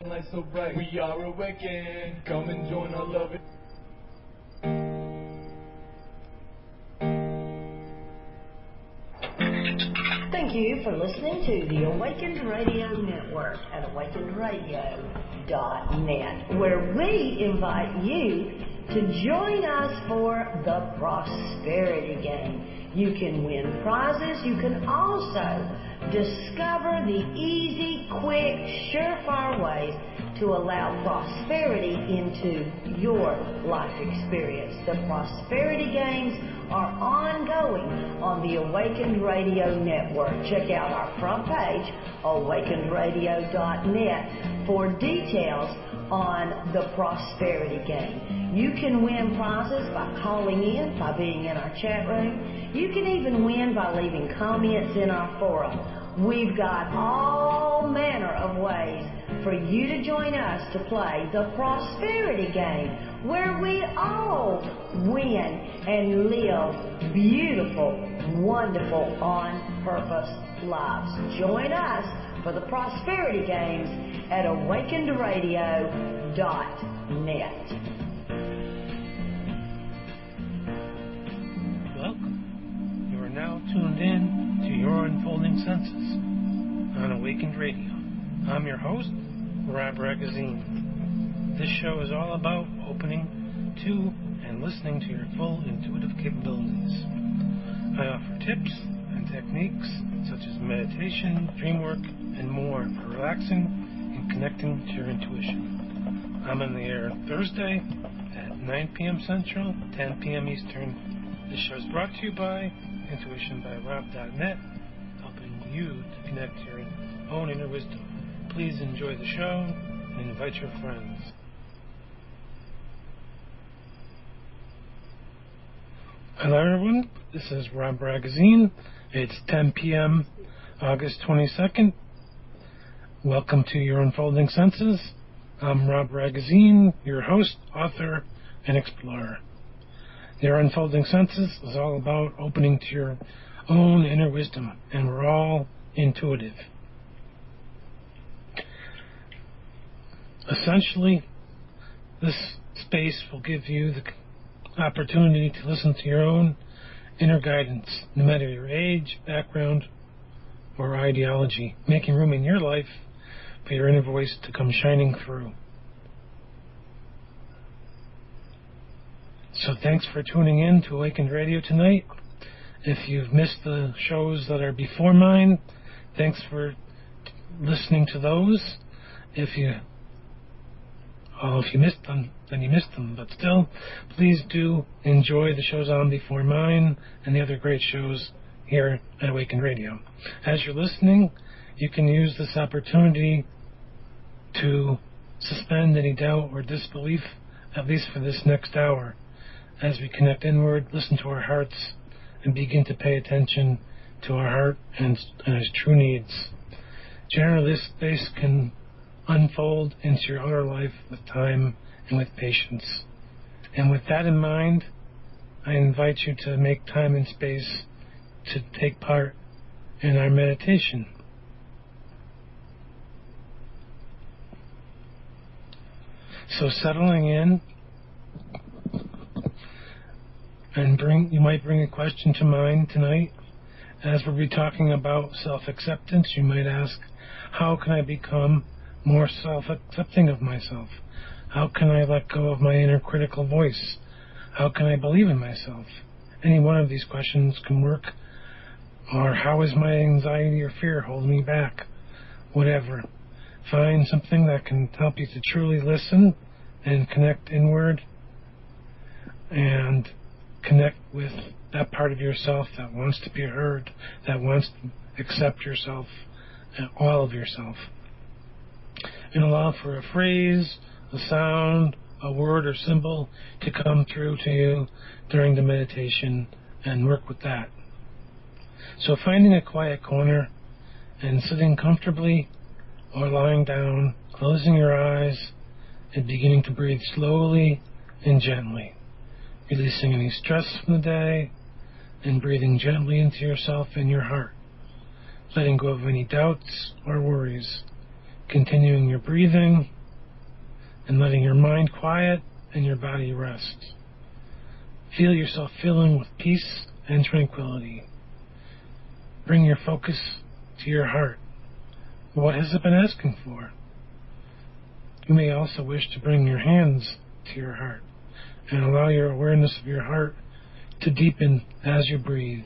Light so bright, we are awakened. Come and join our love. Thank you for listening to the Awakened Radio Network at awakenedradio.net, where we invite you to join us for the Prosperity Game. You can win prizes. You can also discover the easy, quick, surefire ways to allow prosperity into your life experience. The Prosperity Games are ongoing on the Awakened Radio Network. Check out our front page, awakenedradio.net, for details on the Prosperity Game. You can win prizes by calling in, by being in our chat room. You can even win by leaving comments in our forum. We've got all manner of ways for you to join us to play the Prosperity Game, where we all win and live beautiful, wonderful, on-purpose lives. Join us for the Prosperity Games at awakenedradio.net. Welcome. You are now tuned in to Your Unfolding Senses on Awakened Radio. I'm your host, Rob Ragazine. This show is all about opening to and listening to your full intuitive capabilities. I offer tips and techniques such as meditation, dream work, and more for relaxing and connecting to your intuition. I'm on the air Thursday at 9 p.m. Central, 10 p.m. Eastern. This show is brought to you by intuitionbyrob.net, helping you to connect to your own inner wisdom. Please enjoy the show and invite your friends. Hello everyone, this is Rob Ragazine. It's 10 p.m. August 22nd. Welcome to Your Unfolding Senses. I'm Rob Ragazine, your host, author, and explorer. Your Unfolding Senses is all about opening to your own inner wisdom, and we're all intuitive. Essentially, this space will give you the opportunity to listen to your own inner guidance, no matter your age, background, or ideology, making room in your life for your inner voice to come shining through. So thanks for tuning in to Awakened Radio tonight. If you've missed the shows that are before mine, thanks for listening to those. If you missed them, then you missed them. But still, please do enjoy the shows on before mine and the other great shows here at Awakened Radio. As you're listening, you can use this opportunity to suspend any doubt or disbelief, at least for this next hour, as we connect inward, listen to our hearts, and begin to pay attention to our heart and its true needs. Generally, this space can unfold into your outer life with time and with patience. And with that in mind, I invite you to make time and space to take part in our meditation. So settling in, and you might bring a question to mind tonight. As we'll be talking about self-acceptance, you might ask, how can I become more self-accepting of myself? How can I let go of my inner critical voice? How can I believe in myself? Any one of these questions can work. Or how is my anxiety or fear holding me back? Whatever. Find something that can help you to truly listen and connect inward and connect with that part of yourself that wants to be heard, that wants to accept yourself, all of yourself. And allow for a phrase, a sound, a word or symbol to come through to you during the meditation and work with that. So finding a quiet corner and sitting comfortably or lying down, closing your eyes and beginning to breathe slowly and gently, releasing any stress from the day and breathing gently into yourself and your heart, letting go of any doubts or worries, continuing your breathing and letting your mind quiet and your body rest. Feel yourself filling with peace and tranquility. Bring your focus to your heart. What has it been asking for? You may also wish to bring your hands to your heart and allow your awareness of your heart to deepen as you breathe.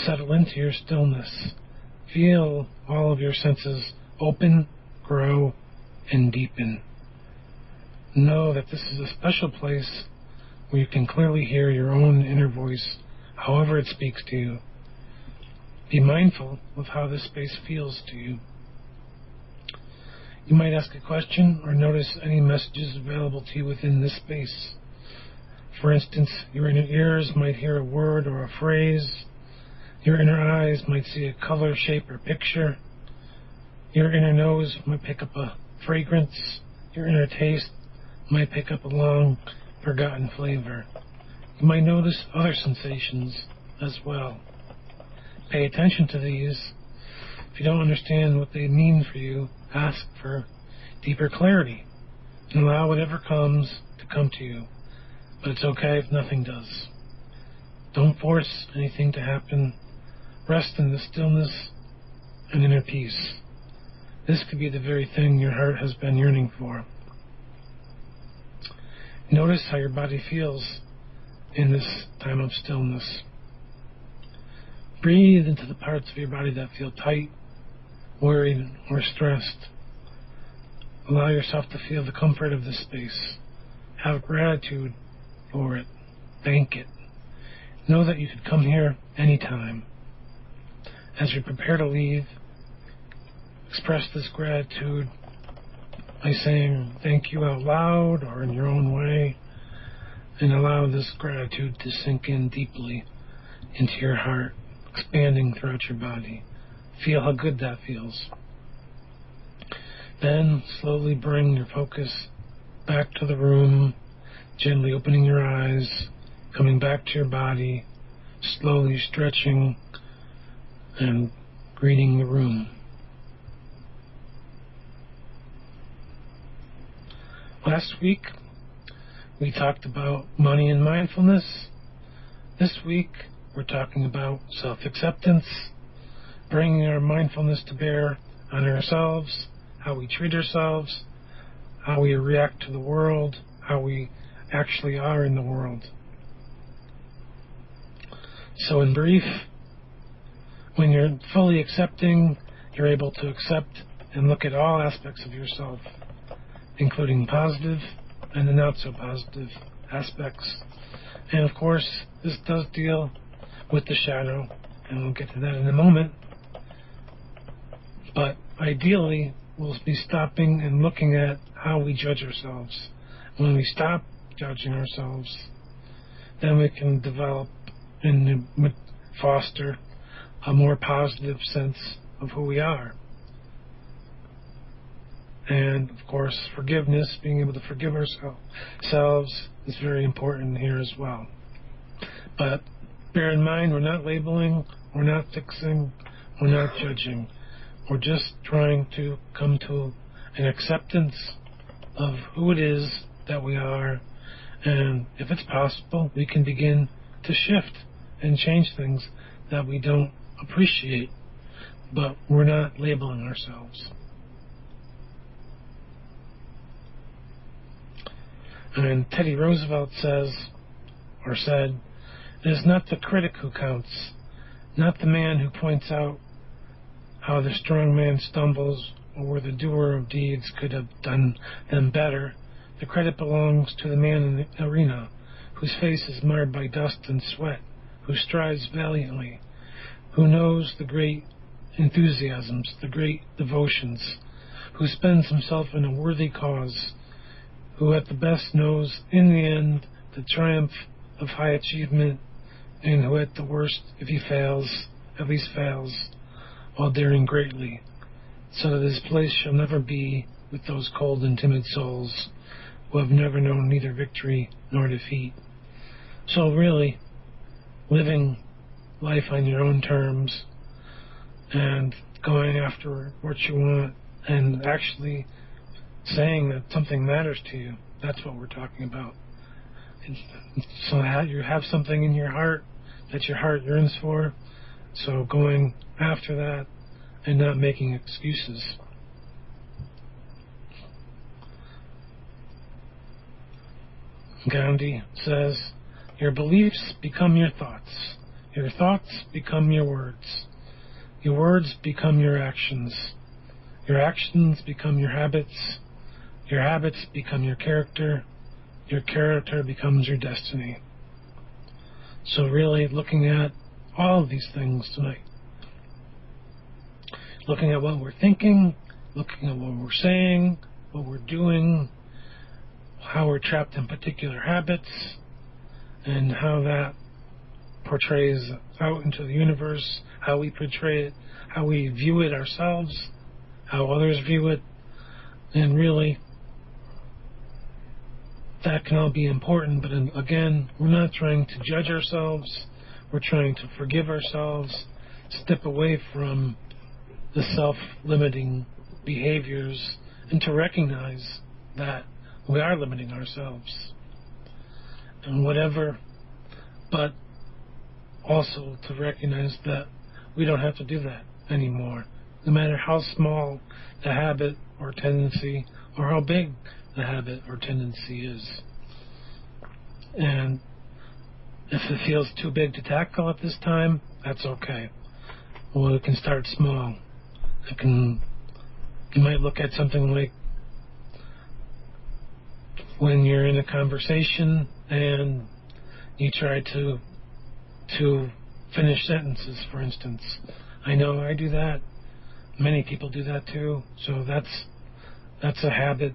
Settle into your stillness. Feel all of your senses open, grow, and deepen. Know that this is a special place where you can clearly hear your own inner voice, however it speaks to you. Be mindful of how this space feels to you. You might ask a question or notice any messages available to you within this space. For instance, your inner ears might hear a word or a phrase. Your inner eyes might see a color, shape, or picture. Your inner nose might pick up a fragrance. Your inner taste might pick up a long forgotten flavor. You might notice other sensations as well. Pay attention to these. If you don't understand what they mean for you, ask for deeper clarity and allow whatever comes to come to you. But it's okay if nothing does. Don't force anything to happen. Rest in the stillness and inner peace. This could be the very thing your heart has been yearning for. Notice how your body feels in this time of stillness. Breathe into the parts of your body that feel tight, worried, or stressed. Allow yourself to feel the comfort of this space. Have gratitude for it. Thank it. Know that you could come here anytime. As you prepare to leave, express this gratitude by saying thank you out loud or in your own way, and allow this gratitude to sink in deeply into your heart, expanding throughout your body. Feel how good that feels. Then slowly bring your focus back to the room, gently opening your eyes, coming back to your body, slowly stretching and greeting the room. Last week, we talked about money and mindfulness. This week, we're talking about self-acceptance, bringing our mindfulness to bear on ourselves, how we treat ourselves, how we react to the world, how we actually are in the world. So in brief, when you're fully accepting, you're able to accept and look at all aspects of yourself, including positive and the not so positive aspects. And of course, this does deal with the shadow, and we'll get to that in a moment. But ideally, we'll be stopping and looking at how we judge ourselves. When we stop judging ourselves, then we can develop and foster a more positive sense of who we are. And, of course, forgiveness, being able to forgive ourselves is very important here as well. But bear in mind, we're not labeling, we're not fixing, we're not judging. We're just trying to come to an acceptance of who it is that we are. And if it's possible, we can begin to shift and change things that we don't appreciate. But we're not labeling ourselves. And Teddy Roosevelt said, it is not the critic who counts, not the man who points out how the strong man stumbles or where the doer of deeds could have done them better. The credit belongs to the man in the arena, whose face is marred by dust and sweat, who strives valiantly, who knows the great enthusiasms, the great devotions, who spends himself in a worthy cause, who at the best knows, in the end, the triumph of high achievement, and who at the worst, if he fails, at least fails, while daring greatly, so that his place shall never be with those cold and timid souls who have never known neither victory nor defeat. So really, living life on your own terms and going after what you want and actually saying that something matters to you. That's what we're talking about. So you have something in your heart that your heart yearns for, so going after that and not making excuses. Gandhi says, your beliefs become your thoughts become your words become your actions become your habits become your character becomes your destiny. So really looking at all of these things tonight, looking at what we're thinking, looking at what we're saying, what we're doing, how we're trapped in particular habits, and how that portrays out into the universe, how we portray it, how we view it ourselves, how others view it, and really that can all be important, but again, we're not trying to judge ourselves, we're trying to forgive ourselves, step away from the self-limiting behaviors, and to recognize that we are limiting ourselves and whatever, but also to recognize that we don't have to do that anymore, no matter how small the habit or tendency or how big the habit or tendency is. And if it feels too big to tackle at this time, that's okay. Well, it can start small. You might look at something like when you're in a conversation and you try to finish sentences, for instance. I know I do that. Many people do that too. So that's a habit,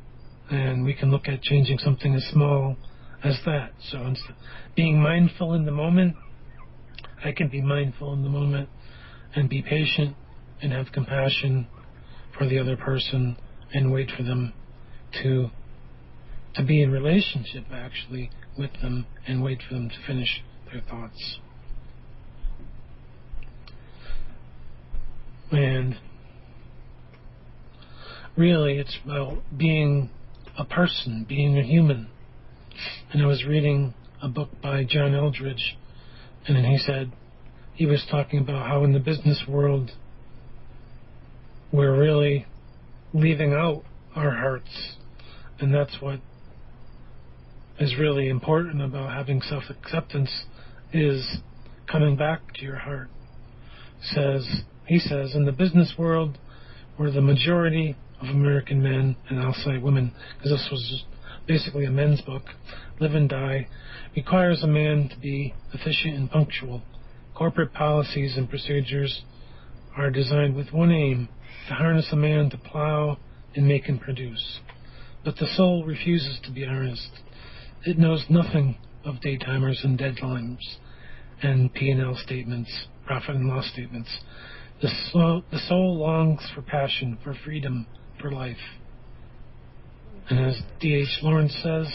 and we can look at changing something as small as that. So being mindful in the moment, I can be mindful in the moment and be patient and have compassion for the other person and wait for them to be in relationship actually with them and wait for them to finish their thoughts. And really it's about being a person, being a human. And I was reading a book by John Eldridge, and then he was talking about how in the business world we're really leaving out our hearts, and that's what is really important about having self-acceptance, is coming back to your heart. He says, in the business world, where the majority of American men, and I'll say women, because this was basically a men's book, live and die, requires a man to be efficient and punctual. Corporate policies and procedures are designed with one aim, to harness a man to plow and make and produce. But the soul refuses to be harnessed. It knows nothing of daytimers and deadlines and P&L statements, profit and loss statements. The soul longs for passion, for freedom, for life. And as D.H. Lawrence says,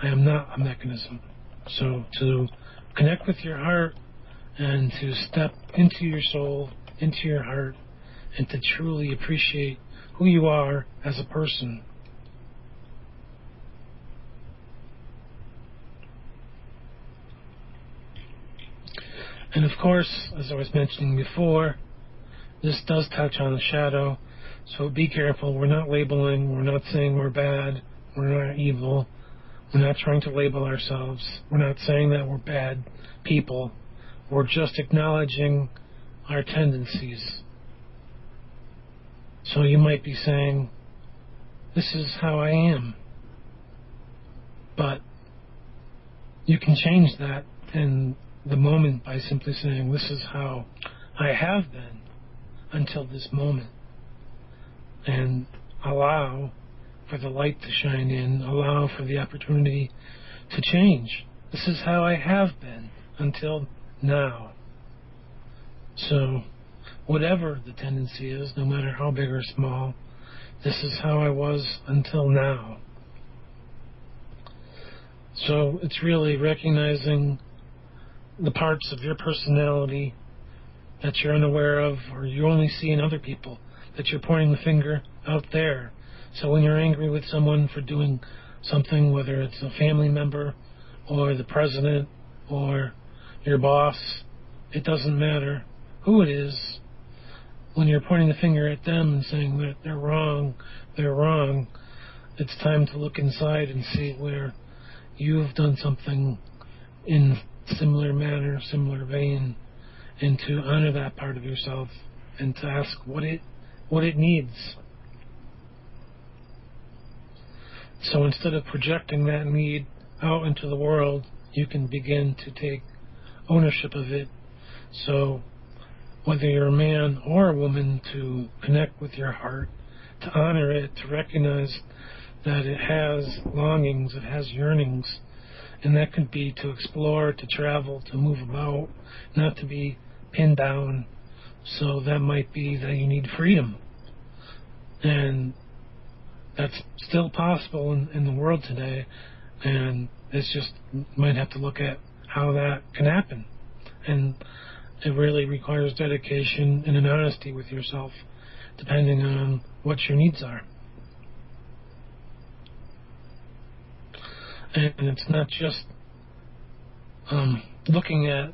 I am not a mechanism. So to connect with your heart and to step into your soul, into your heart, and to truly appreciate who you are as a person. And of course, as I was mentioning before, this does touch on the shadow, so be careful. We're not labeling, we're not saying we're bad, we're not evil, we're not trying to label ourselves, we're not saying that we're bad people, we're just acknowledging our tendencies. So you might be saying, this is how I am, but you can change that in the moment by simply saying, this is how I have been until this moment, and allow for the light to shine in, allow for the opportunity to change. This is how I have been until now. So whatever the tendency is, no matter how big or small, this is how I was until now. So it's really recognizing the parts of your personality that you're unaware of or you only see in other people, that you're pointing the finger out there. So when you're angry with someone for doing something, whether it's a family member or the president or your boss, it doesn't matter who it is. When you're pointing the finger at them and saying that they're wrong, it's time to look inside and see where you've done something in similar manner, similar vein, and to honor that part of yourself and to ask what it needs. So instead of projecting that need out into the world, you can begin to take ownership of it. So whether you're a man or a woman, to connect with your heart, to honor it, to recognize that it has longings, it has yearnings, and that could be to explore, to travel, to move about, not to be pinned down. So that might be that you need freedom. And that's still possible in the world today, and it's just, might have to look at how that can happen. And it really requires dedication and an honesty with yourself, depending on what your needs are. And it's not just looking at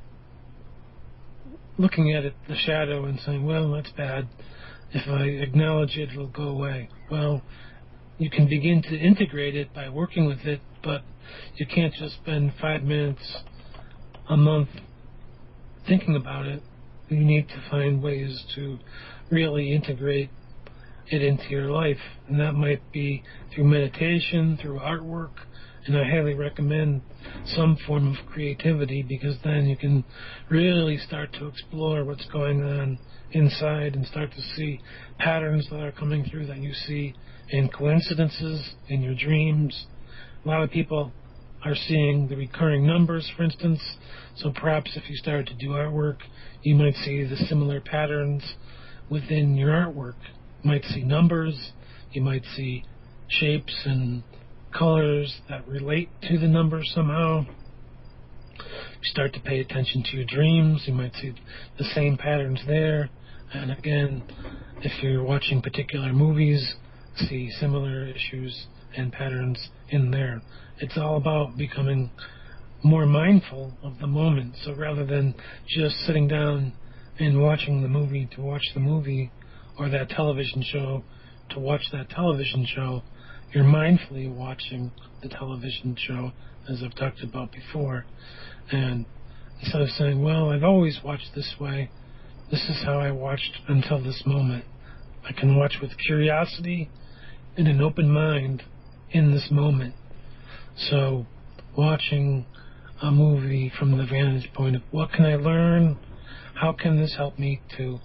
it, the shadow, and saying, well, that's bad. If I acknowledge it, it'll go away. Well, you can begin to integrate it by working with it, but you can't just spend 5 minutes a month thinking about it. You need to find ways to really integrate it into your life, and that might be through meditation, through artwork, and I highly recommend some form of creativity, because then you can really start to explore what's going on inside and start to see patterns that are coming through that you see in coincidences in your dreams. A lot of people are seeing the recurring numbers, for instance, so perhaps if you started to do artwork, you might see the similar patterns within your artwork. You might see numbers, you might see shapes and colors that relate to the numbers somehow. You start to pay attention to your dreams, you might see the same patterns there. And again, if you're watching particular movies, see similar issues and patterns in there. It's all about becoming more mindful of the moment. So rather than just sitting down and watching the movie to watch the movie, or that television show to watch that television show, you're mindfully watching the television show, as I've talked about before. And instead of saying, well, I've always watched this way, this is how I watched until this moment, I can watch with curiosity and an open mind in this moment. So watching a movie from the vantage point of what can I learn, how can this help me to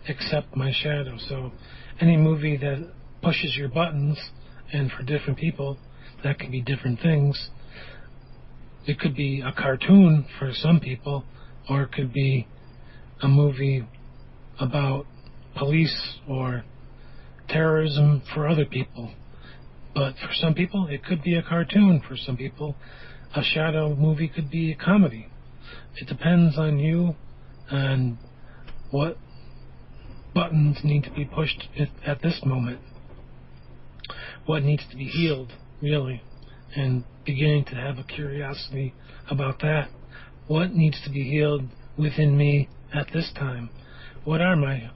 accept my shadow. So any movie that pushes your buttons, and for different people that can be different things. It could be a cartoon for some people, or it could be a movie about police or terrorism for other people. But for some people, it could be a cartoon. For some people, a shadow movie could be a comedy. It depends on you and what buttons need to be pushed at this moment. What needs to be healed, really, and beginning to have a curiosity about that. What needs to be healed within me at this time? What are my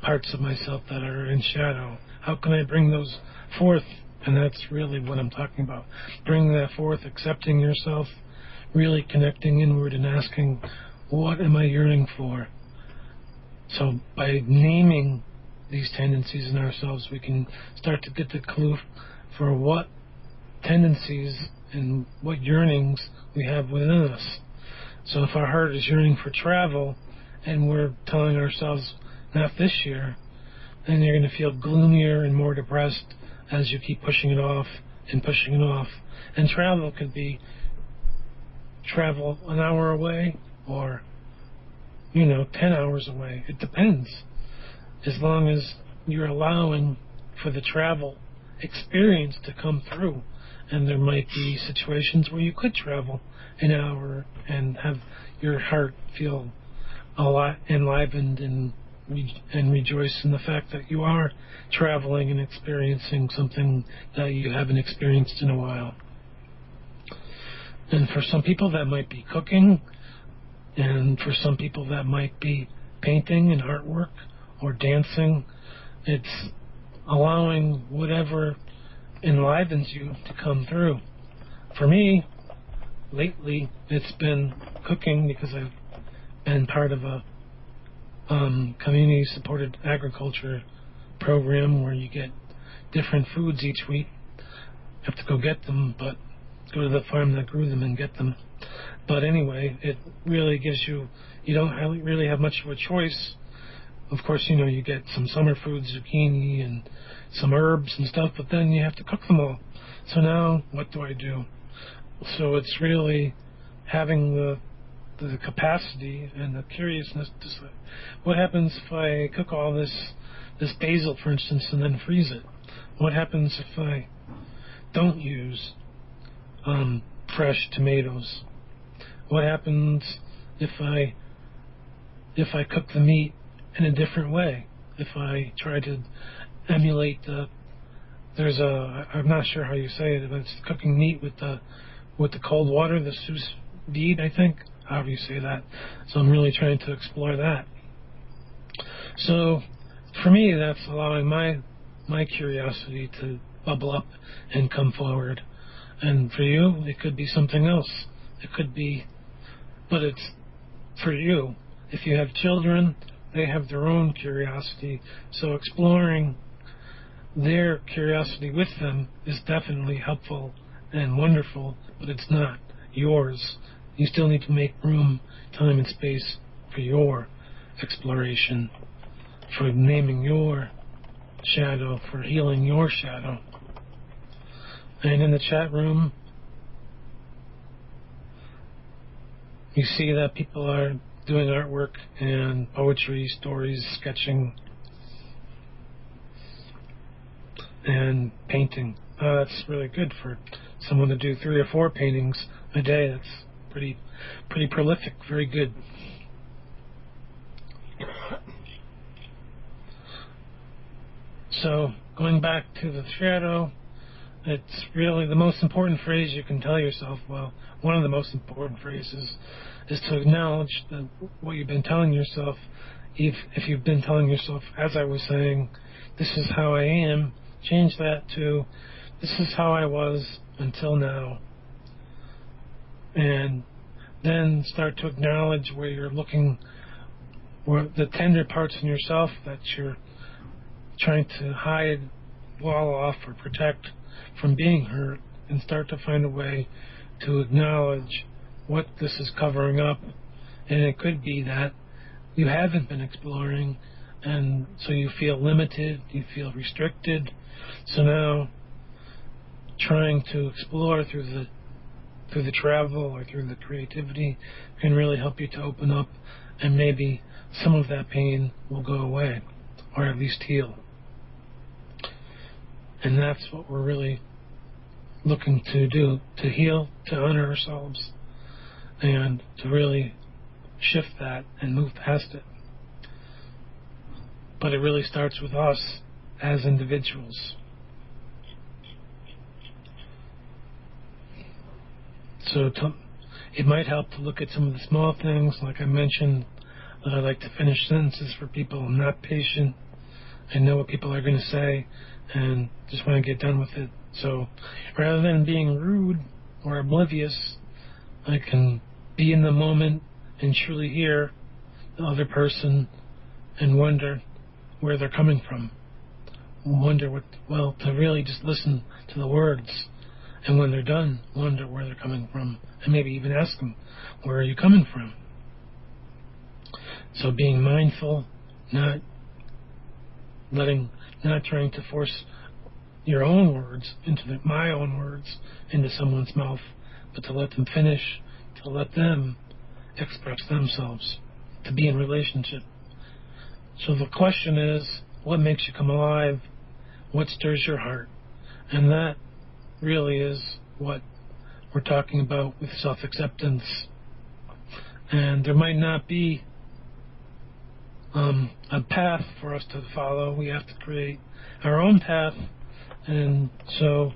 parts of myself that are in shadow? How can I bring those forth? And that's really what I'm talking about. Bring that forth, accepting yourself, really connecting inward and asking, what am I yearning for? So by naming these tendencies in ourselves, we can start to get the clue for what tendencies and what yearnings we have within us. So if our heart is yearning for travel and we're telling ourselves, not this year, then you're going to feel gloomier and more depressed as you keep pushing it off and pushing it off. And travel could be travel an hour away or 10 hours away. It depends. As long as you're allowing for the travel experience to come through. And there might be situations where you could travel an hour and have your heart feel a lot enlivened and and rejoice in the fact that you are traveling and experiencing something that you haven't experienced in a while. And for some people that might be cooking, and for some people that might be painting and artwork or dancing. It's allowing whatever enlivens you to come through. For me, lately, it's been cooking because I've been part of a community-supported agriculture program where you get different foods each week. You have to go get them, but go to the farm that grew them and get them. But anyway, it really gives you don't really have much of a choice. Of course, you get some summer foods, zucchini and some herbs and stuff, but then you have to cook them all. So now, what do I do? So it's really having the capacity and the curiousness to say, what happens if I cook all this basil, for instance, and then freeze it? What happens if I don't use fresh tomatoes? What happens if I cook the meat in a different way? If I try to emulate I'm not sure how you say it, but it's cooking meat with the cold water, the sous vide, I think, however you say that. So I'm really trying to explore that. So for me, that's allowing my curiosity to bubble up and come forward. And for you, it could be something else. It could be, but it's for you. If you have children, they have their own curiosity. So exploring their curiosity with them is definitely helpful and wonderful, but it's not yours. You still need to make room, time, and space for your exploration, for naming your shadow, for healing your shadow. And in the chat room, you see that people are doing artwork and poetry, stories, sketching, and painting. That's really good for someone to do 3 or 4 paintings a day. That's pretty prolific, very good. So going back to the shadow, it's really the most important phrase you can tell yourself. Well, one of the most important phrases is to acknowledge that what you've been telling yourself. If you've been telling yourself, as I was saying, this is how I am, change that to this is how I was until now. And then start to acknowledge where you're looking, where the tender parts in yourself that you're trying to hide, wall off, or protect from being hurt, and start to find a way to acknowledge what this is covering up. And it could be that you haven't been exploring, and so you feel limited, you feel restricted. So now trying to explore through the travel or through the creativity can really help you to open up, and maybe some of that pain will go away, or at least heal. And that's what we're really looking to do, to heal, to honor ourselves, and to really shift that and move past it. But it really starts with us as individuals. So it might help to look at some of the small things, like I mentioned, that I like to finish sentences for people. I'm not patient. I know what people are going to say, and just want to get done with it. So rather than being rude or oblivious, I can be in the moment and truly hear the other person and wonder where they're coming from. To really just listen to the words. And when they're done, wonder where they're coming from. And maybe even ask them, where are you coming from? So being mindful, not trying to force your own words my own words into someone's mouth, but to let them finish, to let them express themselves, to be in relationship. So the question is, what makes you come alive? What stirs your heart? And that really is what we're talking about with self-acceptance. And there might not be a path for us to follow. We have to create our own path. And so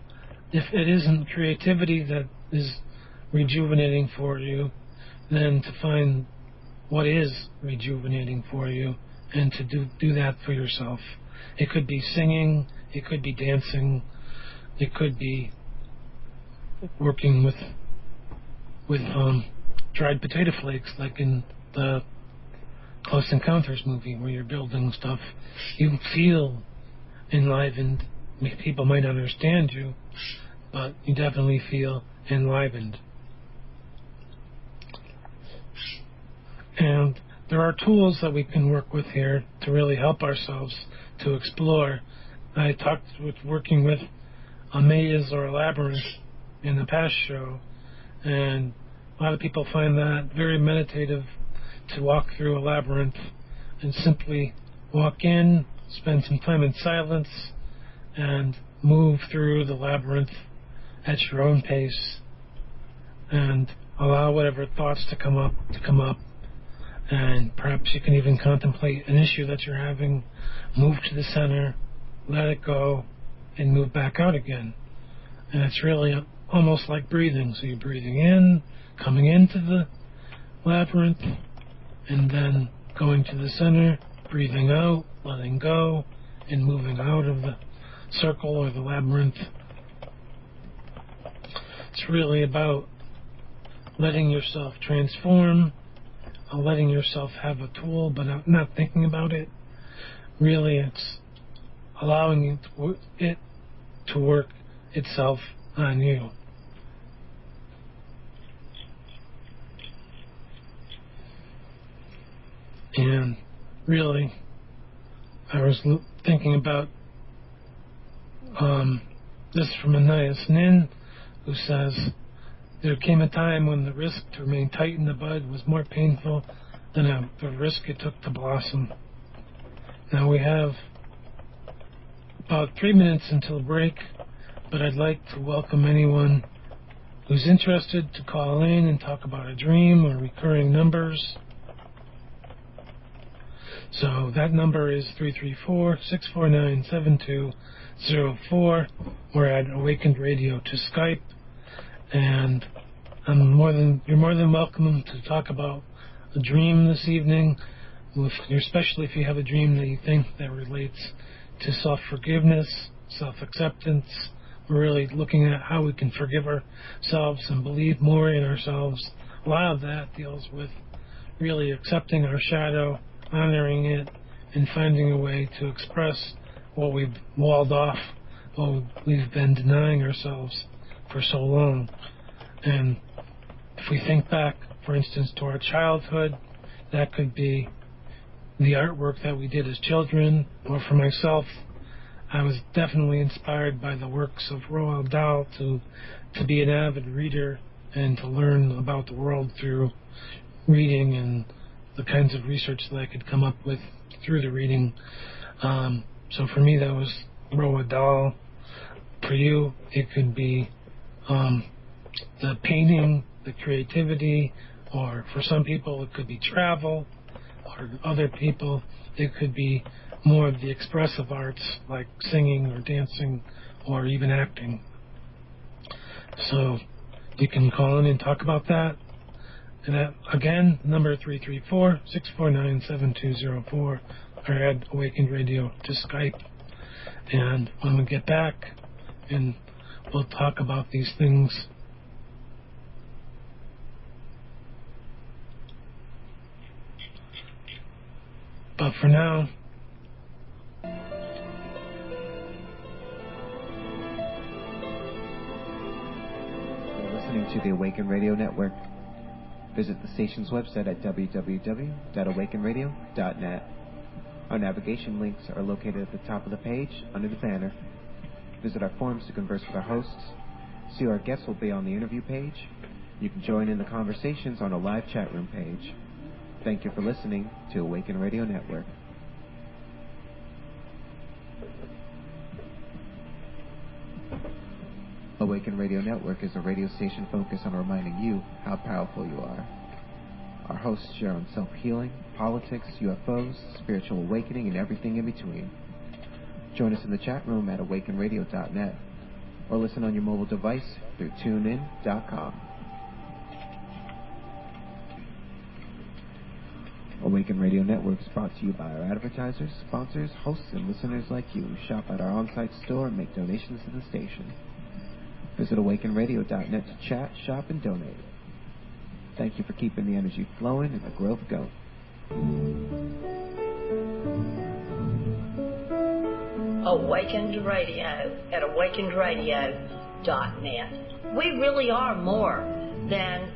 if it isn't creativity that is rejuvenating for you, then to find what is rejuvenating for you and to do that for yourself. It could be singing, it could be dancing, it could be working with dried potato flakes, like in the Close Encounters movie where you're building stuff. You feel enlivened. People might not understand you, but you definitely feel enlivened. And there are tools that we can work with here to really help ourselves to explore. I talked with working with a maze or a labyrinth in the past show, and a lot of people find that very meditative, to walk through a labyrinth and simply walk in, spend some time in silence, and move through the labyrinth at your own pace, and allow whatever thoughts to come up, and perhaps you can even contemplate an issue that you're having, move to the center, let it go, and move back out again. And it's really almost like breathing. So you're breathing in, coming into the labyrinth, and then going to the center, breathing out, letting go, and moving out of the circle or the labyrinth. It's really about letting yourself transform, letting yourself have a tool but not thinking about it. Really, it's allowing it to work itself on you. And really, I was thinking about this from Anais Nin, who says, there came a time when the risk to remain tight in the bud was more painful than the risk it took to blossom. Now we have about 3 minutes until break, but I'd like to welcome anyone who's interested to call in and talk about a dream or recurring numbers. So that number is 334-649-7204. We're at Awakened Radio to Skype, and you're more than welcome to talk about a dream this evening, especially if you have a dream that you think that relates to self-forgiveness, self-acceptance. We're really looking at how we can forgive ourselves and believe more in ourselves. A lot of that deals with really accepting our shadow, honoring it, and finding a way to express what we've walled off, what we've been denying ourselves for so long. And if we think back, for instance, to our childhood, that could be the artwork that we did as children, or for myself, I was definitely inspired by the works of Roald Dahl to be an avid reader and to learn about the world through reading and the kinds of research that I could come up with through the reading. So for me, that was Roald Dahl. For you, it could be the painting, the creativity, or for some people, it could be travel, or other people, it could be more of the expressive arts, like singing or dancing or even acting. So you can call in and talk about that. And that, again, number 334-649-7204, or add Awakened Radio to Skype. And when we get back, and we'll talk about these things. But for now, you're listening to the Awaken Radio Network. Visit the station's website at www.awakenradio.net. Our navigation links are located at the top of the page under the banner. Visit our forums to converse with our hosts. See who our guests will be on the interview page. You can join in the conversations on a live chat room page. Thank you for listening to Awaken Radio Network. Awaken Radio Network is a radio station focused on reminding you how powerful you are. Our hosts share on self-healing, politics, UFOs, spiritual awakening, and everything in between. Join us in the chat room at awakenradio.net or listen on your mobile device through tunein.com. Awaken Radio Network is brought to you by our advertisers, sponsors, hosts, and listeners like you who shop at our on-site store and make donations to the station. Visit awakenradio.net to chat, shop, and donate. Thank you for keeping the energy flowing and the growth going. Awakened Radio at awakenedradio.net. We really are more than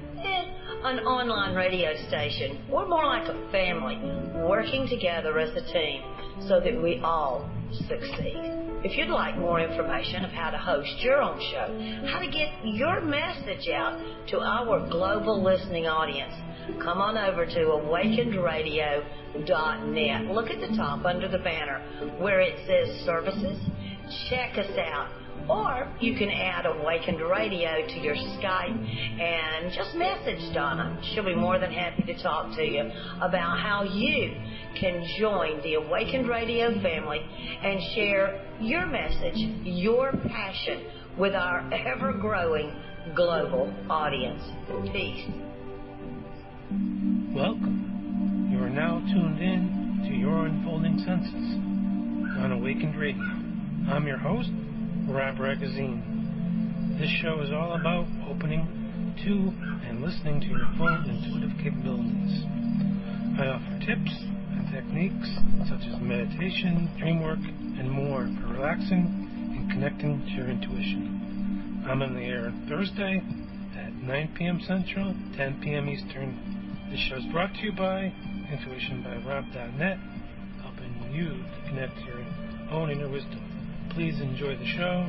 an online radio station. We're more like a family, working together as a team so that we all succeed. If you'd like more information of how to host your own show, how to get your message out to our global listening audience, come on over to awakenedradio.net. Look at the top under the banner where it says services. Check us out. Or you can add Awakened Radio to your Skype and just message Donna. She'll be more than happy to talk to you about how you can join the Awakened Radio family and share your message, your passion with our ever-growing global audience. Peace. Welcome. You are now tuned in to Your Unfolding Senses on Awakened Radio. I'm your host, Rob Ragazine. This show is all about opening to and listening to your full intuitive capabilities. I offer tips and techniques such as meditation, dream work, and more for relaxing and connecting to your intuition. I'm on the air Thursday at 9 p.m. Central, 10 p.m. Eastern. This show is brought to you by intuitionbyrob.net, helping you to connect to your own inner wisdom. Please enjoy the show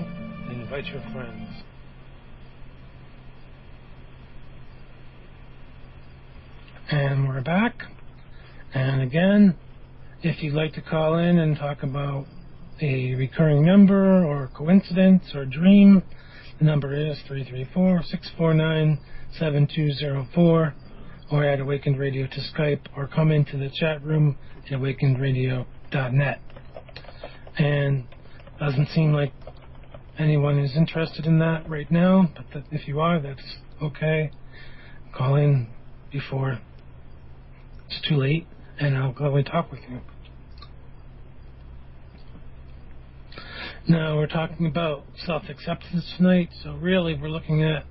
and invite your friends. And we're back. And again, if you'd like to call in and talk about a recurring number or coincidence or dream, the number is 334-649-7204, or add Awakened Radio to Skype, or come into the chat room at awakenedradio.net. And doesn't seem like anyone is interested in that right now, but if you are, that's okay. Call in before it's too late, and I'll go and talk with you. Now, we're talking about self-acceptance tonight, so really we're looking at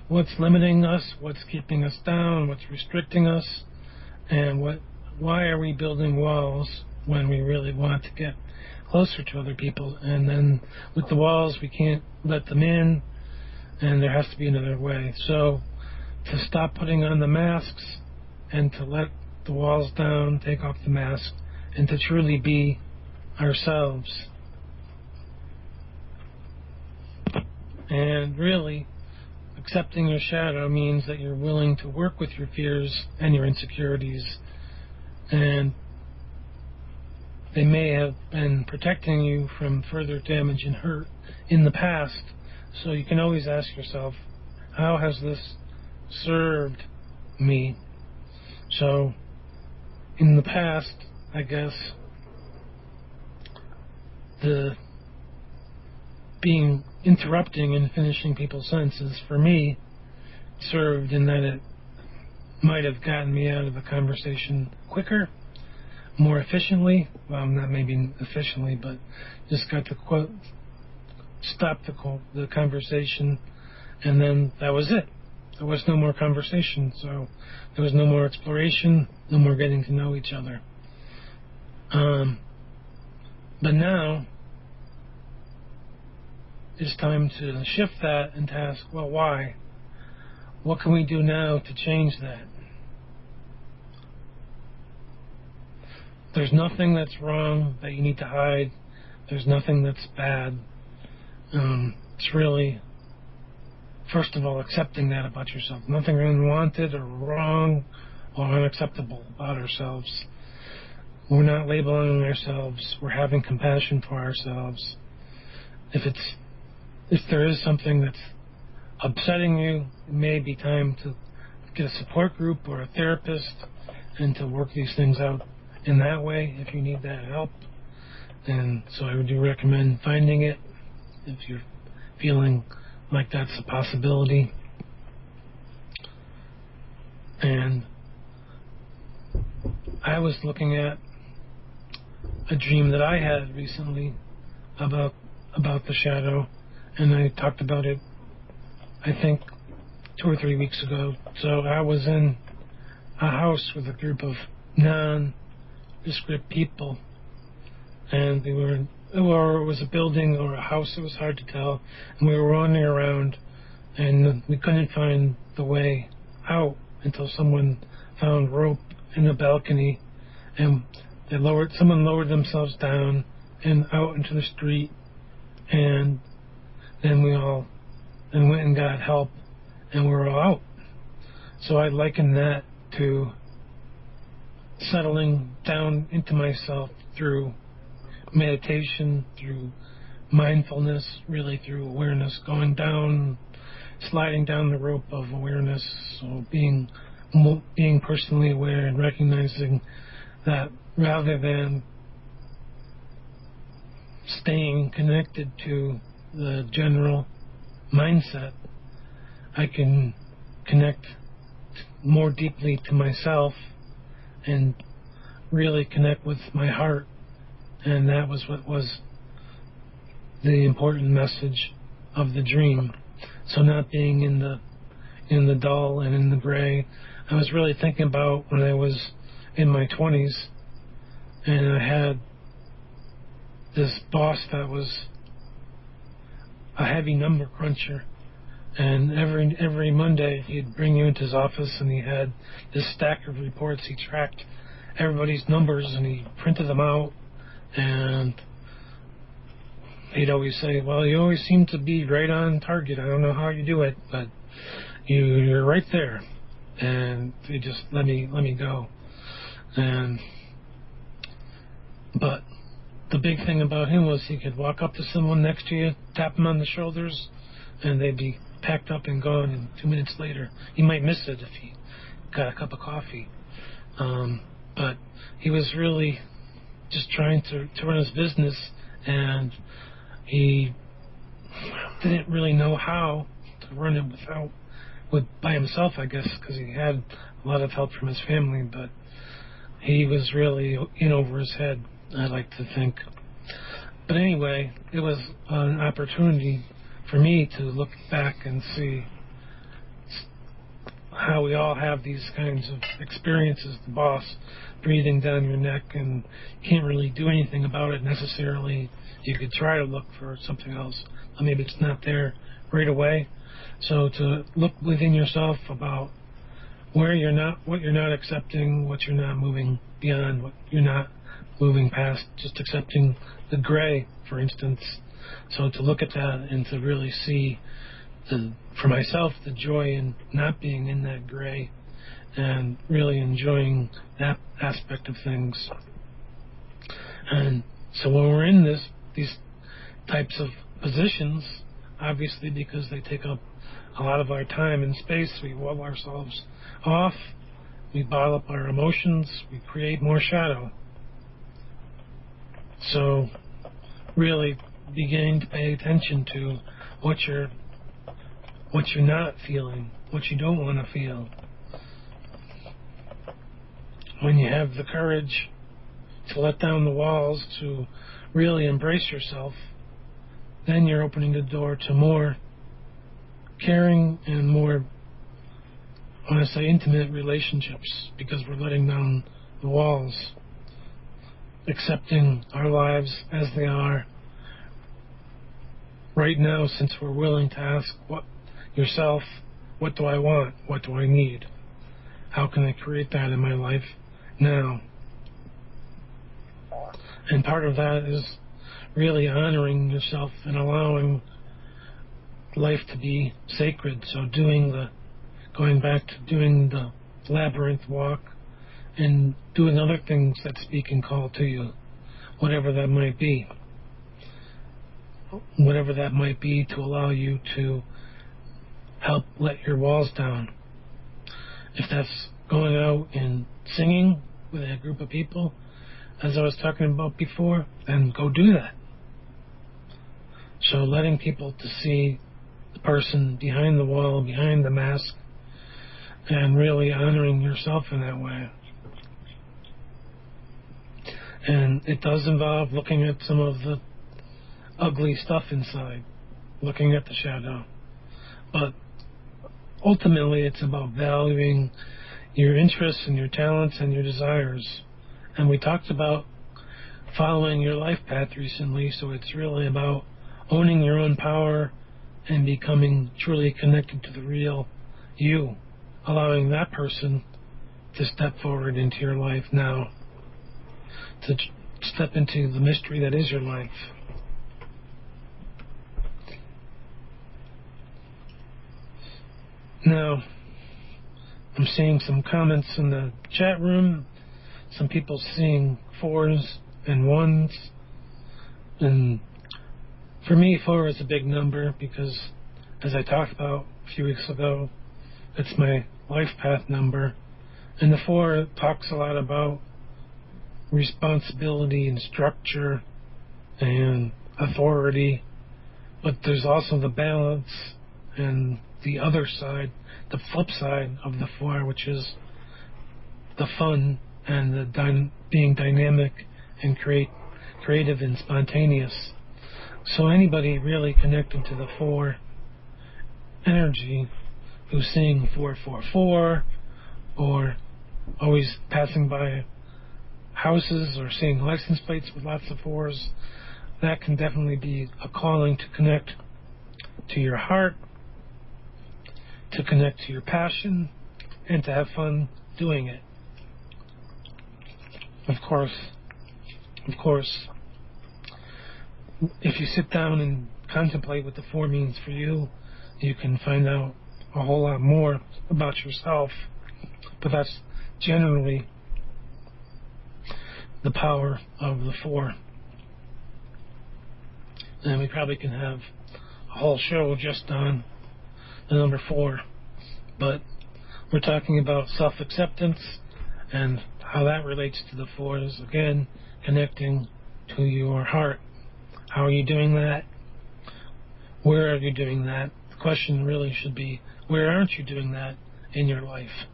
what's limiting us, what's keeping us down, what's restricting us, and why are we building walls when we really want to get closer to other people. And then with the walls, we can't let them in, and there has to be another way. So to stop putting on the masks and to let the walls down, take off the mask, and to truly be ourselves. And really, accepting your shadow means that you're willing to work with your fears and your insecurities, and they may have been protecting you from further damage and hurt in the past. So you can always ask yourself, how has this served me? So in the past, I guess, the interrupting and finishing people's sentences for me served in that it might have gotten me out of the conversation quicker, more efficiently. Well, not maybe efficiently, but just got to stop the conversation, and then that was it. There was no more conversation, so there was no more exploration, no more getting to know each other. But now it's time to shift that and to ask, well, why? What can we do now to change that? There's nothing that's wrong that you need to hide. There's nothing that's bad. It's really, first of all, accepting that about yourself. Nothing unwanted or wrong or unacceptable about ourselves. We're not labeling ourselves. We're having compassion for ourselves. If there is something that's upsetting you, it may be time to get a support group or a therapist and to work these things out in that way if you need that help. And so I do recommend finding it if you're feeling like that's a possibility. And I was looking at a dream that I had recently about the shadow, and I talked about it, I think, 2 or 3 weeks ago. So I was in a house with a group of nondescript people, and it was a building or a house, it was hard to tell, and we were wandering around, and we couldn't find the way out until someone found rope in the balcony, and someone lowered themselves down and out into the street, and then we all went and got help, and we were all out. So I liken that to settling down into myself through meditation, through mindfulness, really through awareness, going down, sliding down the rope of awareness, so being personally aware and recognizing that rather than staying connected to the general mindset, I can connect more deeply to myself and really connect with my heart. And that was what was the important message of the dream. So not being in the dull and in the gray. I was really thinking about when I was in my 20s and I had this boss that was a heavy number cruncher, and every Monday he'd bring you into his office and he had this stack of reports. He tracked everybody's numbers and he printed them out, and he'd always say, well, you always seem to be right on target. I don't know how you do it, but you're right there. And he just let me go. But the big thing about him was he could walk up to someone next to you, tap them on the shoulders, and they'd be packed up and gone. And 2 minutes later, you might miss it if he got a cup of coffee. But he was really just trying to run his business, and he didn't really know how to run it by himself, I guess, because he had a lot of help from his family, but he was really in over his head, I like to think. But anyway, it was an opportunity for me to look back and see how we all have these kinds of experiences, the boss breathing down your neck, and you can't really do anything about it necessarily. You could try to look for something else, but maybe it's not there right away. So to look within yourself about what you're not accepting, what you're not moving beyond, what you're not moving past, just accepting the gray, for instance. So to look at that and to really see, for myself, the joy in not being in that gray and really enjoying that aspect of things. And so when we're in these types of positions, obviously because they take up a lot of our time and space, we wall ourselves off, we bottle up our emotions, we create more shadow. So really beginning to pay attention to what you're not feeling, what you don't want to feel. When you have the courage to let down the walls, to really embrace yourself, then you're opening the door to more caring and more, I want to say, intimate relationships, because we're letting down the walls, accepting our lives as they are right now, since we're willing to ask yourself, what do I want? What do I need? How can I create that in my life now? And part of that is really honoring yourself and allowing life to be sacred. So going back to doing the labyrinth walk and doing other things that speak and call to you, whatever that might be. Whatever that might be, to allow you to help let your walls down. If that's going out and singing with a group of people, as I was talking about before, then go do that. So letting people to see the person behind the wall, behind the mask, and really honoring yourself in that way. And it does involve looking at some of the ugly stuff inside, looking at the shadow. But ultimately, it's about valuing your interests and your talents and your desires. And we talked about following your life path recently, so it's really about owning your own power and becoming truly connected to the real you, allowing that person to step forward into your life now, to step into the mystery that is your life. Now, I'm seeing some comments in the chat room, some people seeing 4s and 1s, and for me 4 is a big number because, as I talked about a few weeks ago, it's my life path number, and the 4 talks a lot about responsibility and structure and authority, but there's also the balance and the other side, the flip side of the 4, which is the fun and the being dynamic and creative and spontaneous. So anybody really connected to the 4 energy who's seeing 444 or always passing by houses or seeing license plates with lots of 4s, that can definitely be a calling to connect to your heart, to connect to your passion, and to have fun doing it. Of course, if you sit down and contemplate what the 4 means for you, you can find out a whole lot more about yourself. But that's generally the power of the 4. And we probably can have a whole show just on the number 4. But we're talking about self-acceptance and how that relates to the 4s. Again, connecting to your heart. How are you doing that? Where are you doing that? The question really should be, where aren't you doing that in your life?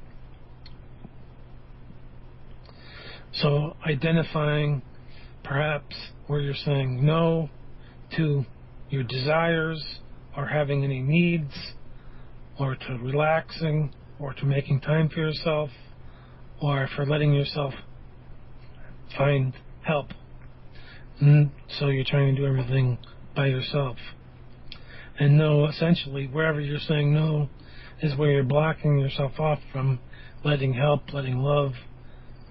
So identifying perhaps where you're saying no to your desires or having any needs or to relaxing or to making time for yourself or for letting yourself find help. And so you're trying to do everything by yourself. And no, essentially, wherever you're saying no is where you're blocking yourself off from letting help, letting love,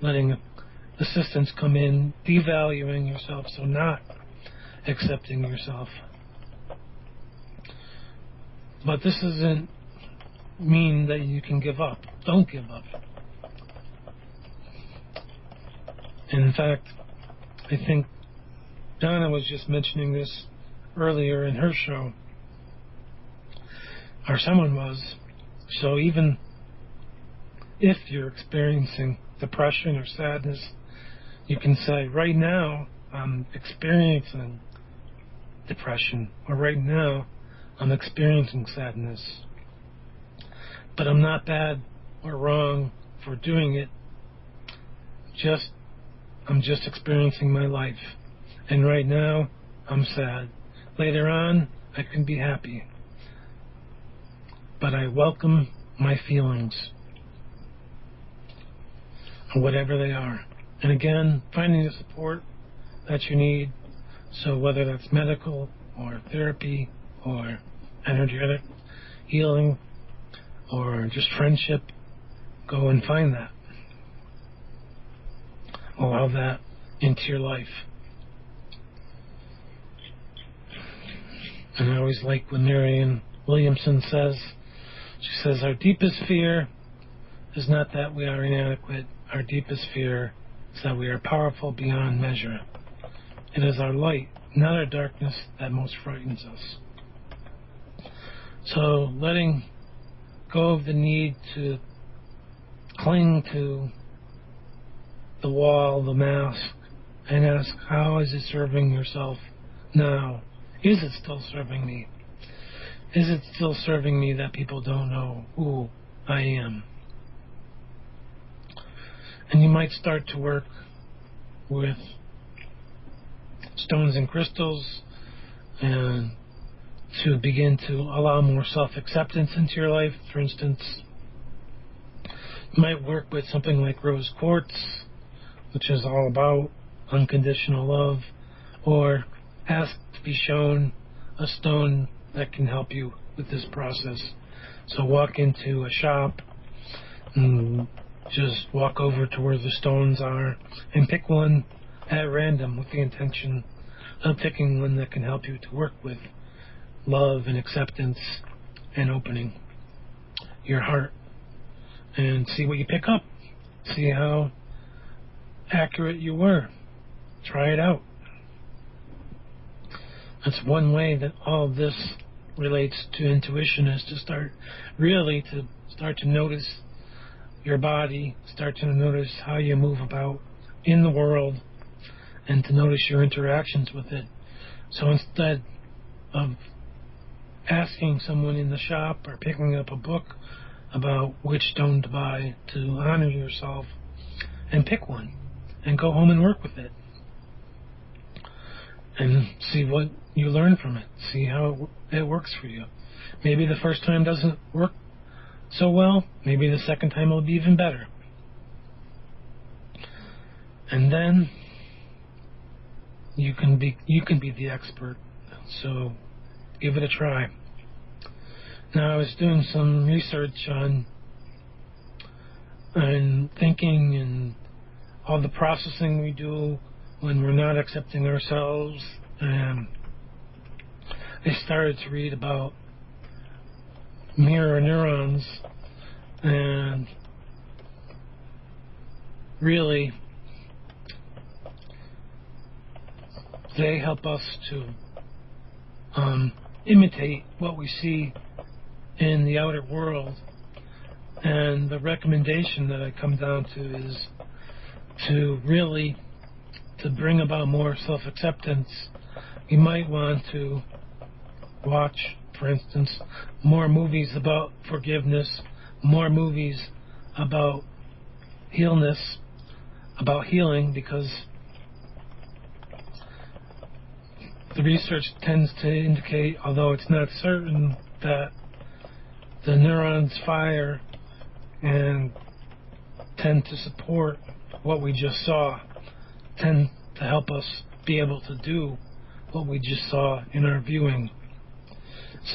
letting assistance come in, devaluing yourself, so not accepting yourself. But this doesn't mean that you can give up. Don't give up. And in fact, I think Donna was just mentioning this earlier in her show, or someone was. So even if you're experiencing depression or sadness, you can say, right now I'm experiencing depression, or right now I'm experiencing sadness. But I'm not bad or wrong for doing it. I'm just experiencing my life. And right now, I'm sad. Later on, I can be happy. But I welcome my feelings, whatever they are. And again, finding the support that you need. So whether that's medical or therapy or energetic healing or just friendship, go and find that. Allow that into your life. And I always like when Marianne Williamson says, she says, our deepest fear is not that we are inadequate. Our deepest fear is that we are powerful beyond measure. It is our light, not our darkness, that most frightens us. So letting go of the need to cling to the wall, the mask, and ask, how is it serving yourself now? Is it still serving me? Is it still serving me that people don't know who I am? And you might start to work with stones and crystals and to begin to allow more self-acceptance into your life. For instance, you might work with something like rose quartz, which is all about unconditional love, or ask to be shown a stone that can help you with this process. So walk into a shop and just walk over to where the stones are and pick one at random with the intention of picking one that can help you to work with love and acceptance and opening your heart, and see what you pick up. See how accurate you were. Try it out. That's one way that all of this relates to intuition, is to start to notice your body, start to notice how you move about in the world, and to notice your interactions with it. So instead of asking someone in the shop or picking up a book about which stone to buy to honor yourself, and pick one and go home and work with it and see what you learn from it. See how it works for you. Maybe the first time doesn't work so well. Maybe the second time will be even better. And then you can be the expert. So give it a try. Now, I was doing some research on thinking and all the processing we do when we're not accepting ourselves, and I started to read about mirror neurons, and really they help us to imitate what we see in the outer world. And the recommendation that I come down to is to bring about more self-acceptance. You might want to watch, for instance, more movies about forgiveness, more movies about about healing, because the research tends to indicate, although it's not certain, that the neurons fire and tend to support what we just saw, tend to help us be able to do what we just saw in our viewing.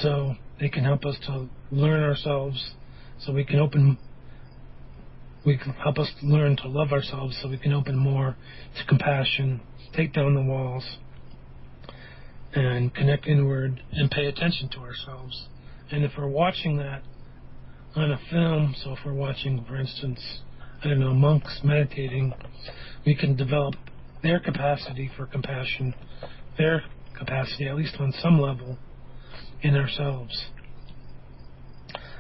So they can help us to learn ourselves, so we can help us learn to love ourselves, so we can open more to compassion, take down the walls, and connect inward and pay attention to ourselves. And if we're watching that on a film, so if we're watching, for instance, monks meditating, we can develop their capacity for compassion, their capacity, at least on some level, in ourselves.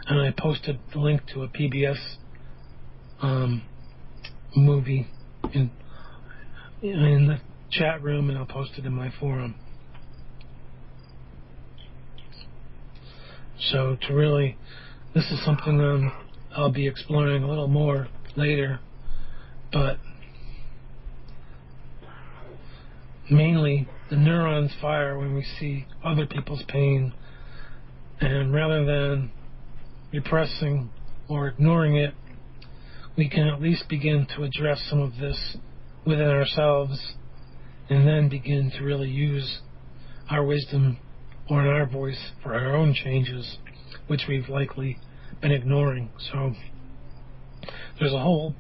And I posted the link to a PBS movie in the chat room, and I'll post it in my forum. So this is something I'll be exploring a little more later, but mainly the neurons fire when we see other people's pain, and rather than repressing or ignoring it, we can at least begin to address some of this within ourselves, and then begin to really use our wisdom or our voice for our own changes, which we've likely been ignoring. So there's a whole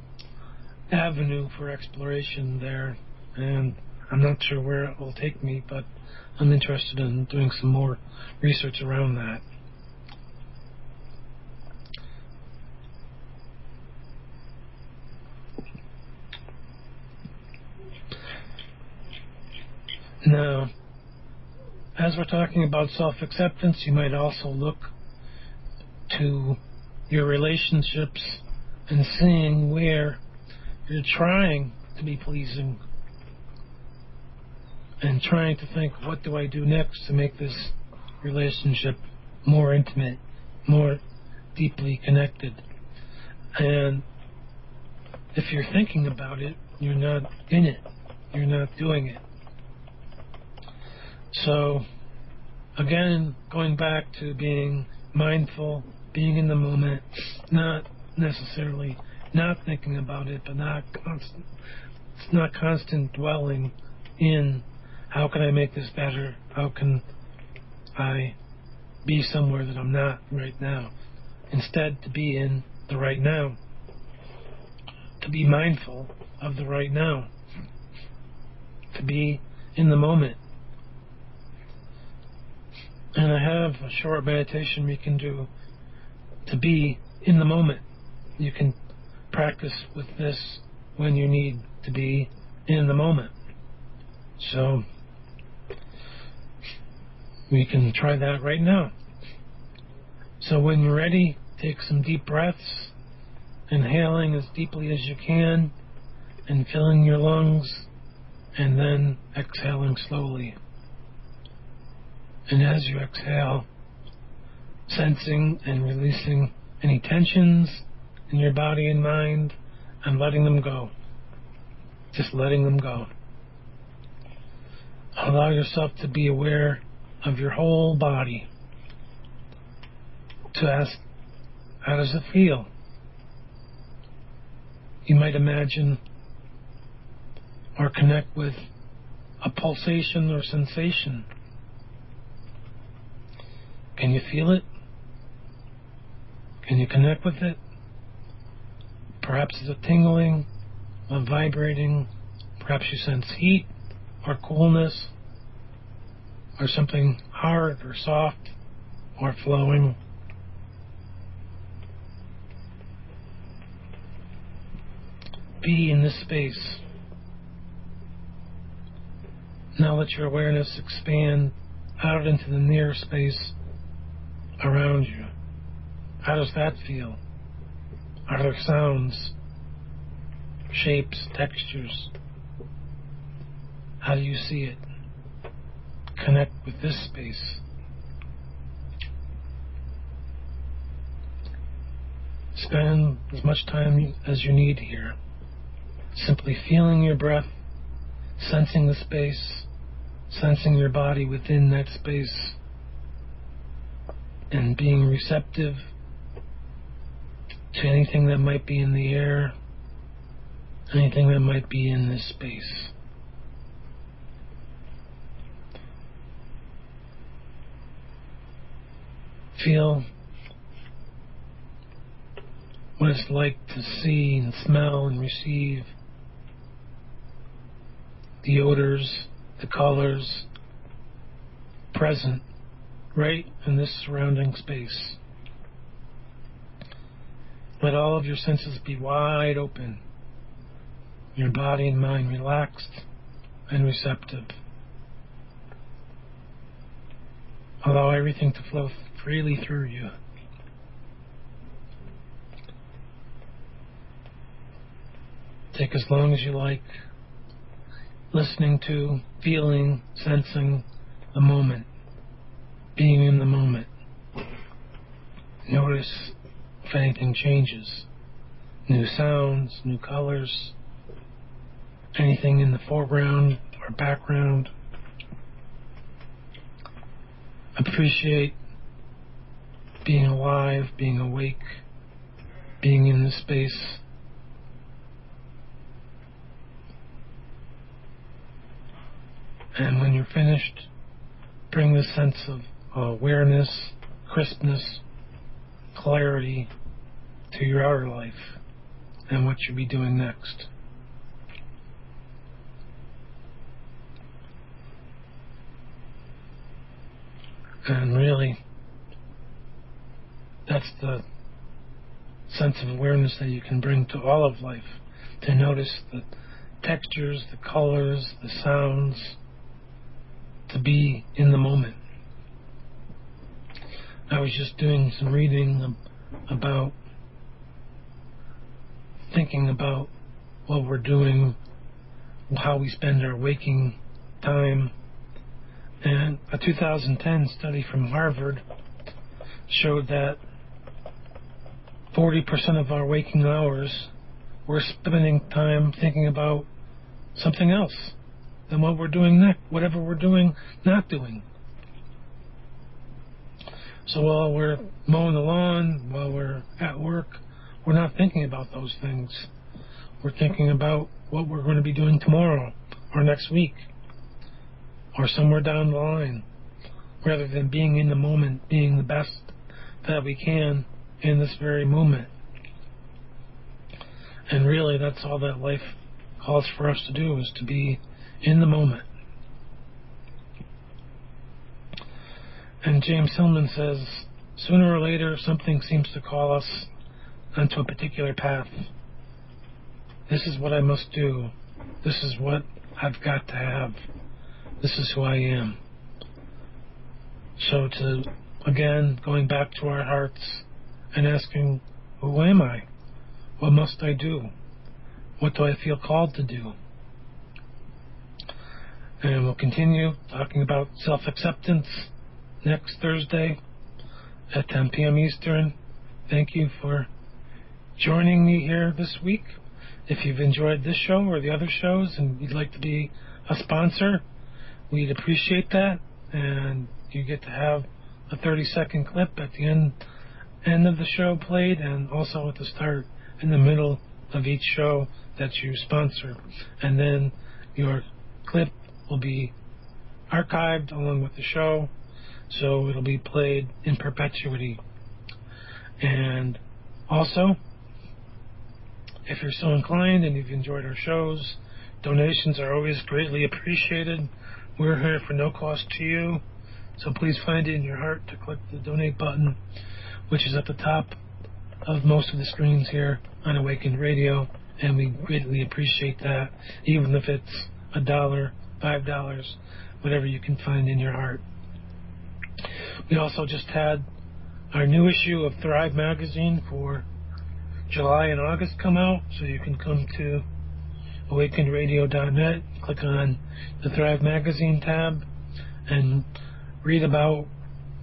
avenue for exploration there, and I'm not sure where it will take me, but I'm interested in doing some more research around that. Now, as we're talking about self-acceptance, you might also look to your relationships and seeing where you're trying to be pleasing and trying to think, what do I do next to make this relationship more intimate, more deeply connected? And if you're thinking about it, you're not in it. You're not doing it. So, again, going back to being mindful, being in the moment, not necessarily not thinking about it, but it's not constant dwelling in how can I make this better? How can I be somewhere that I'm not right now? Instead, to be in the right now. To be mindful of the right now. To be in the moment. And I have a short meditation we can do to be in the moment. You can practice with this when you need to be in the moment. So we can try that right now. So when you're ready, take some deep breaths, inhaling as deeply as you can and filling your lungs, and then exhaling slowly. And as you exhale, sensing and releasing any tensions in your body and mind and letting them go. Just letting them go. Allow yourself to be aware of your whole body. To ask, how does it feel? You might imagine or connect with a pulsation or sensation. Can you feel it? Can you connect with it? Perhaps it's a tingling, a vibrating. Perhaps you sense heat or coolness or something hard or soft or flowing. Be in this space. Now let your awareness expand out into the near space around you. How does that feel? Are there sounds, shapes, textures? How do you see it? Connect with this space. Spend as much time as you need here, simply feeling your breath, sensing the space, sensing your body within that space, and being receptive to anything that might be in the air, anything that might be in this space. Feel what it's like to see and smell and receive the odors, the colors present right in this surrounding space. Let all of your senses be wide open, your body and mind relaxed and receptive. Allow everything to flow freely through you. Take as long as you like, listening to, feeling, sensing the moment, being in the moment. Notice if anything changes. New sounds, new colors, anything in the foreground or background. Appreciate being alive, being awake, being in the space. And when you're finished, bring this sense of awareness, crispness, clarity to your outer life and what you'll be doing next. And really, that's the sense of awareness that you can bring to all of life, to notice the textures, the colors, the sounds, to be in the moment. I was just doing some reading about thinking about what we're doing, how we spend our waking time. And a 2010 study from Harvard showed that 40% of our waking hours we're spending time thinking about something else than what we're doing next, whatever we're doing, not doing. So while we're mowing the lawn, while we're at work, we're not thinking about those things. We're thinking about what we're going to be doing tomorrow or next week or somewhere down the line, rather than being in the moment, being the best that we can in this very moment. And really, that's all that life calls for us to do, is to be in the moment. And James Hillman says, sooner or later, something seems to call us onto a particular path. This is what I must do. This is what I've got to have. This is who I am. So again, going back to our hearts and asking, who am I? What must I do? What do I feel called to do? And we'll continue talking about self-acceptance next Thursday at 10 p.m. Eastern. Thank you for joining me here this week. If you've enjoyed this show or the other shows and you'd like to be a sponsor, we'd appreciate that. And you get to have a 30-second clip at the end of the show played, and also at the start and the middle of each show that you sponsor. And then your clip will be archived along with the show, so it'll be played in perpetuity. And also, if you're so inclined and you've enjoyed our shows, donations are always greatly appreciated. We're here for no cost to you, so please find it in your heart to click the donate button, which is at the top of most of the screens here on Awakened Radio, and we greatly appreciate that, even if it's $1, $5, whatever you can find in your heart. We also just had our new issue of Thrive magazine for July and August come out, so you can come to awakenedradio.net, click on the Thrive magazine tab, and read about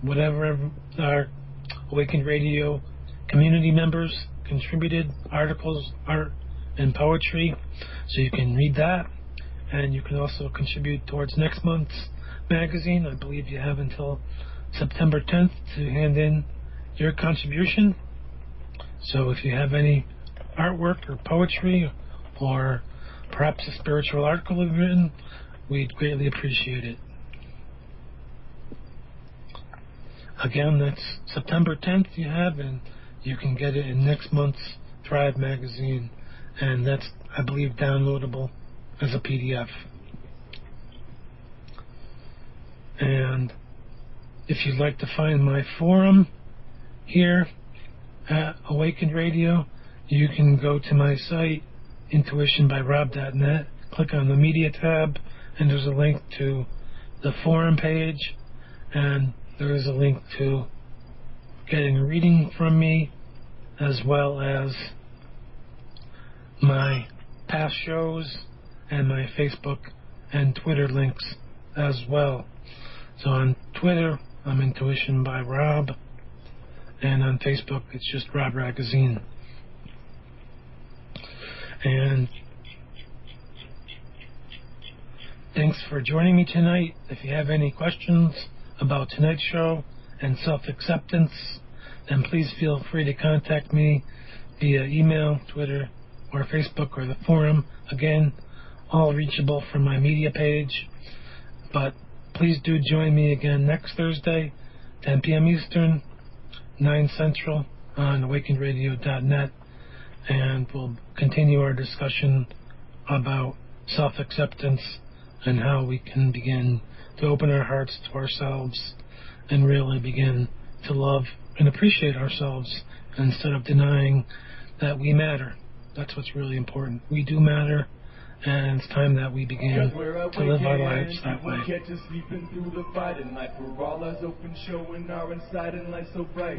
whatever our Awakened Radio community members contributed, articles, art, and poetry. So you can read that, and you can also contribute towards next month's magazine. I believe you have until September 10th to hand in your contribution. So if you have any artwork or poetry or perhaps a spiritual article you've written, we'd greatly appreciate it. Again, that's September 10th you have, and you can get it in next month's Thrive magazine, and that's, I believe, downloadable as a PDF. And if you'd like to find my forum here at Awakened Radio, you can go to my site, intuitionbyrob.net, click on the media tab, and there's a link to the forum page, and there is a link to getting a reading from me, as well as my past shows and my Facebook and Twitter links as well. So on Twitter, I'm Intuition by Rob, and on Facebook, it's just Rob Ragazine. And thanks for joining me tonight. If you have any questions about tonight's show and self-acceptance, then please feel free to contact me via email, Twitter, or Facebook, or the forum. Again, all reachable from my media page. But please do join me again next Thursday, 10 p.m. Eastern, 9 Central, on awakenedradio.net, and we'll continue our discussion about self-acceptance and how we can begin to open our hearts to ourselves and really begin to love and appreciate ourselves instead of denying that we matter. That's what's really important. We do matter, and it's time that we begin to live our lives that way. Catch us sleeping through the fight, and life we're all eyes open, showing our inside and light so bright.